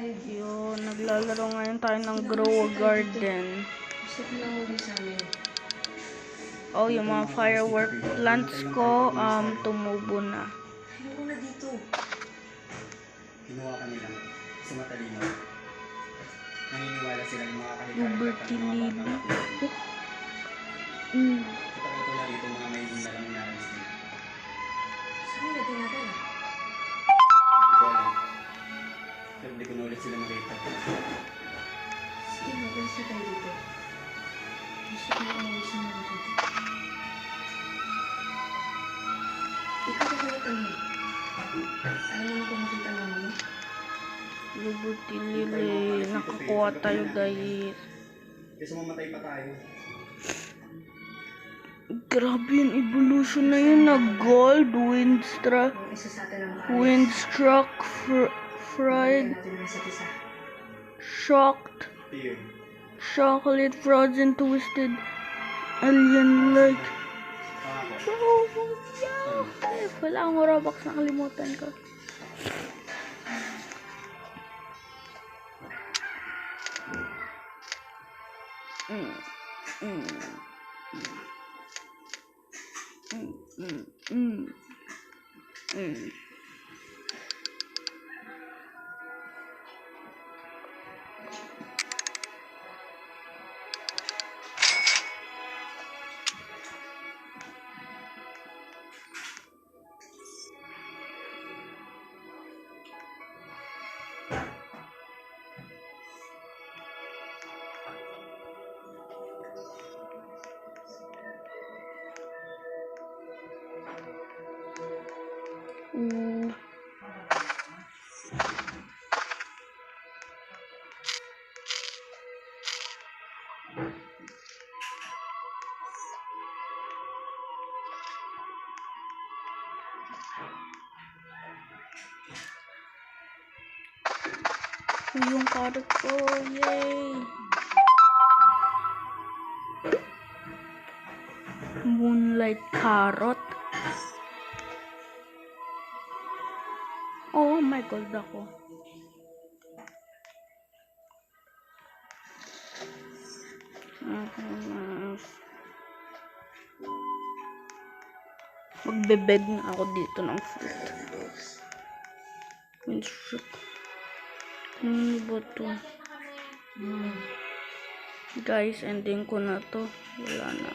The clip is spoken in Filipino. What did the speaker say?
Yun, naglalaro ngayon tayo ng Grow a Garden. Oh, yung mga firework plants ko, tumubo na. Ayoko na dito. Kinuha ka nila. Kasi matalino. Naniniwala silang makakahita. Liberty Lily. Katagal ko na dito mga may na lang naalis nila. Saan nila dinadala? Ito alam. Pero hindi ko na ulit sila makita. Sige, mabilis na tayo dito. Gusto ko na ulit na dito. Ikaw ka kaya tayo. Ayaw mo kung makita naman mo? Liberty Lily. Nakakuha tayo, guys. Kasi mamatay pa tayo. Grabe yung evolution na yun na gold, windstruck, fried, shocked, chocolate, frozen, twisted, alien-like. Oh, yeah. Wala akong Robux, nakalimutan ko. Yung carrot ko, yay! Moonlight carrot. Oh my god, ako. Magbebeg na ako dito ng fruit. Windstruck. Ano ba to? Guys, ending ko na to. Wala na.